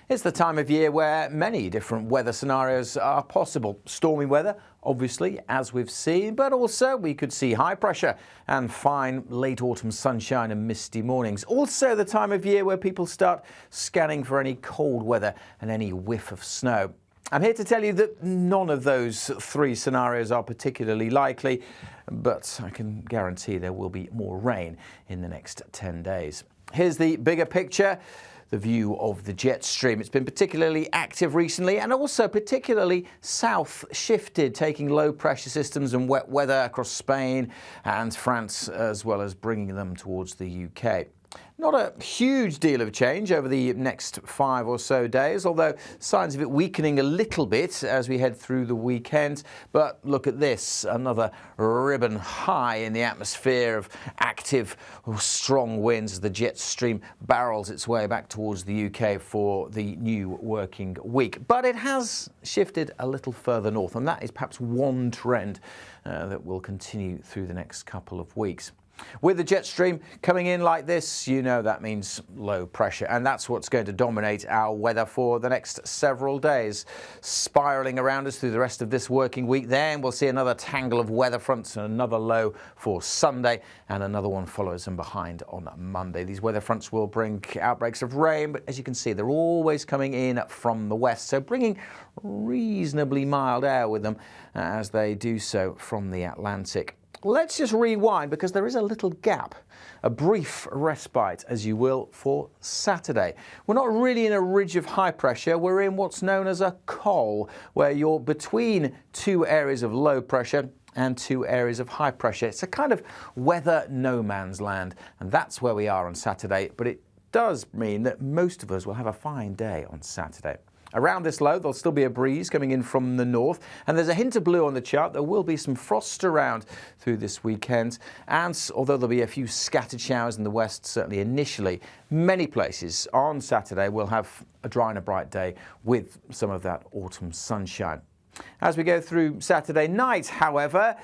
It's the time of year where many different weather scenarios are possible. Stormy weather, obviously, as we've seen, but also we could see high pressure and fine late autumn sunshine and misty mornings. Also the time of year where people start scanning for any cold weather and any whiff of snow. I'm here to tell you that none of those three scenarios are particularly likely, but I can guarantee there will be more rain in the next 10 days. Here's the bigger picture. The view of the jet stream. It's been particularly active recently and also particularly south shifted, taking low pressure systems and wet weather across Spain and France, as well as bringing them towards the UK. Not a huge deal of change over the next 5 or so days, although signs of it weakening a little bit as we head through the weekend. But look at this, another ribbon high in the atmosphere of active, strong winds as the jet stream barrels its way back towards the UK for the new working week. But it has shifted a little further north, and that is perhaps one trend that will continue through the next couple of weeks. With the jet stream coming in like this, you know that means low pressure, and that's what's going to dominate our weather for the next several days. Spiralling around us through the rest of this working week, then we'll see another tangle of weather fronts and another low for Sunday, and another one follows them behind on Monday. These weather fronts will bring outbreaks of rain, but as you can see, they're always coming in from the west, so bringing reasonably mild air with them as they do so from the Atlantic. Let's just rewind because there is a little gap, a brief respite, as you will, for Saturday. We're not really in a ridge of high pressure, we're in what's known as a col, where you're between two areas of low pressure and two areas of high pressure. It's a kind of weather no man's land, and that's where we are on Saturday, but it does mean that most of us will have a fine day on Saturday. Around this low, there'll still be a breeze coming in from the north, and there's a hint of blue on the chart. There will be some frost around through this weekend, and although there'll be a few scattered showers in the west, certainly initially, many places on Saturday will have a dry and a bright day with some of that autumn sunshine. As we go through Saturday night, however,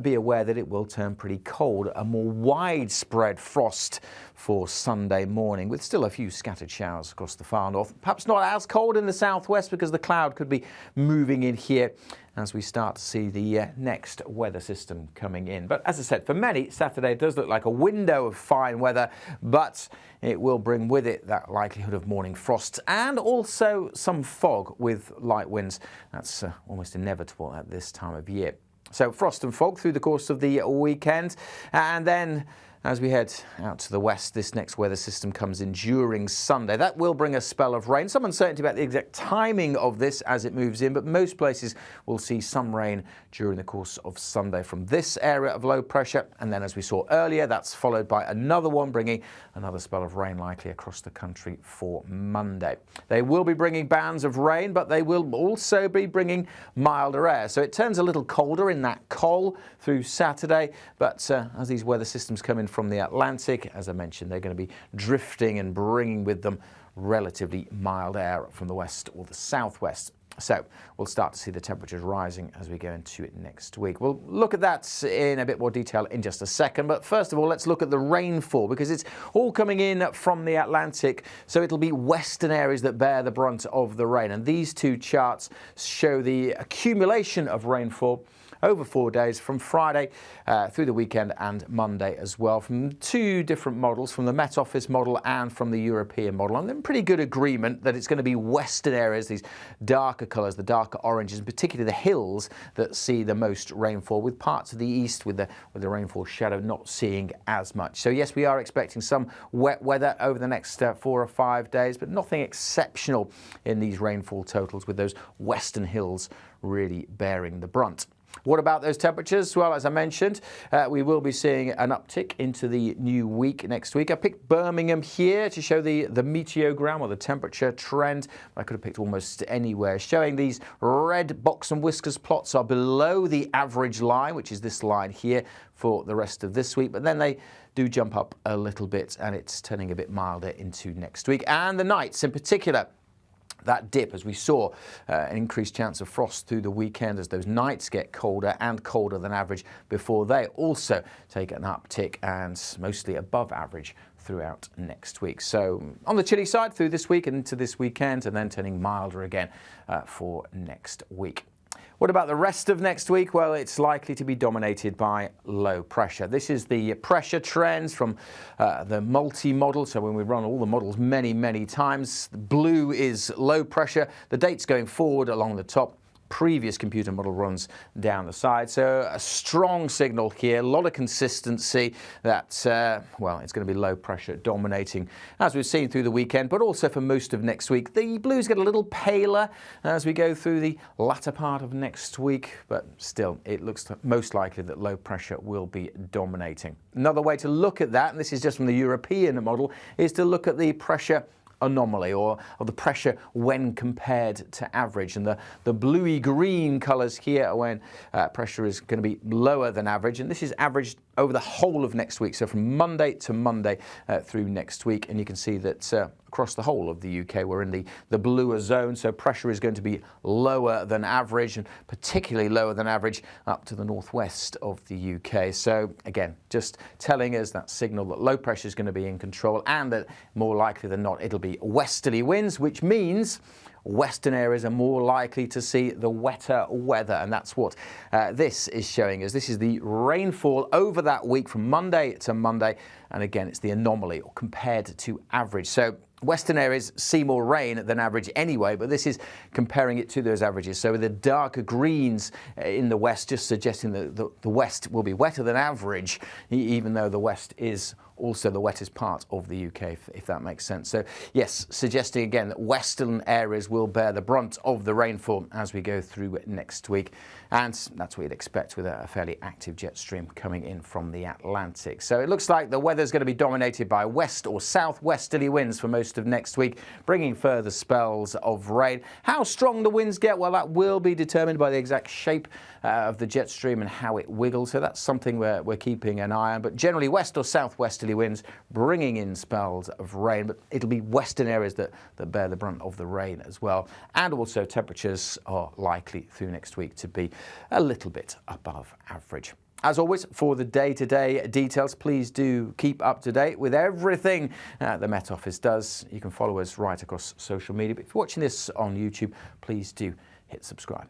be aware that it will turn pretty cold, a more widespread frost for Sunday morning, with still a few scattered showers across the far north. Perhaps not as cold in the southwest because the cloud could be moving in here as we start to see the next weather system coming in. But as I said, for many, Saturday does look like a window of fine weather, but it will bring with it that likelihood of morning frosts and also some fog with light winds. That's almost inevitable at this time of year. So frost and fog through the course of the weekend, and then as we head out to the west, this next weather system comes in during Sunday. That will bring a spell of rain. Some uncertainty about the exact timing of this as it moves in, but most places will see some rain during the course of Sunday from this area of low pressure. And then as we saw earlier, that's followed by another one, bringing another spell of rain likely across the country for Monday. They will be bringing bands of rain, but they will also be bringing milder air. So it turns a little colder in that col through Saturday, but as these weather systems come in from the Atlantic, as I mentioned, they're going to be drifting and bringing with them relatively mild air from the west or the southwest. So we'll start to see the temperatures rising as we go into it next week. We'll look at that in a bit more detail in just a second. But first of all, let's look at the rainfall because it's all coming in from the Atlantic. So it'll be western areas that bear the brunt of the rain. And these two charts show the accumulation of rainfall over 4 days from Friday through the weekend and Monday as well, from two different models, from the Met Office model and from the European model. And in pretty good agreement that it's going to be western areas, these darker colours, the darker oranges, and particularly the hills that see the most rainfall, with parts of the east with the rainfall shadow not seeing as much. So yes, we are expecting some wet weather over the next 4 or 5 days, but nothing exceptional in these rainfall totals, with those western hills really bearing the brunt. What about those temperatures? Well, as I mentioned, we will be seeing an uptick into the new week next week. I picked Birmingham here to show the meteorogram or the temperature trend. I could have picked almost anywhere, showing these red box and whiskers plots are below the average line, which is this line here, for the rest of this week. But then they do jump up a little bit, and it's turning a bit milder into next week. And the nights in particular, that dip, as we saw, an increased chance of frost through the weekend as those nights get colder and colder than average before they also take an uptick and mostly above average throughout next week. So on the chilly side through this week and into this weekend, and then turning milder again for next week. What about the rest of next week? Well, it's likely to be dominated by low pressure. This is the pressure trends from the multi-model. So when we run all the models many times, blue is low pressure. The dates going forward along the top. Previous computer model runs down the side. So a strong signal here, a lot of consistency that, well, it's going to be low pressure dominating as we've seen through the weekend, but also for most of next week. The blues get a little paler as we go through the latter part of next week, but still it looks most likely that low pressure will be dominating. Another way to look at that, and this is just from the European model, is to look at the pressure anomaly or the pressure when compared to average, and the bluey green colors here are when pressure is going to be lower than average, and this is averaged over the whole of next week, so from Monday to Monday through next week. And you can see that across the whole of the UK we're in the bluer zone, so pressure is going to be lower than average, and particularly lower than average up to the northwest of the UK. So again, just telling us that signal that low pressure is going to be in control, and that more likely than not it'll be westerly winds, which means western areas are more likely to see the wetter weather, and that's what this is showing us. This is the rainfall over that week from Monday to Monday, and again it's the anomaly or compared to average. So western areas see more rain than average anyway, but this is comparing it to those averages. So the darker greens in the west just suggesting that the west will be wetter than average, even though the west is also the wettest part of the UK, if that makes sense. So yes, suggesting again that western areas will bear the brunt of the rainfall as we go through next week, and that's what you'd expect with a fairly active jet stream coming in from the Atlantic. So it looks like the weather's going to be dominated by west or southwesterly winds for most of next week, bringing further spells of rain. How strong the winds get, well, that will be determined by the exact shape of the jet stream and how it wiggles. So that's something we're keeping an eye on. But generally west or southwesterly winds bringing in spells of rain, but it'll be western areas that bear the brunt of the rain as well. And also temperatures are likely through next week to be a little bit above average. As always, for the day-to-day details, please do keep up to date with everything the Met Office does. You can follow us right across social media. But if you're watching this on YouTube, please do hit subscribe.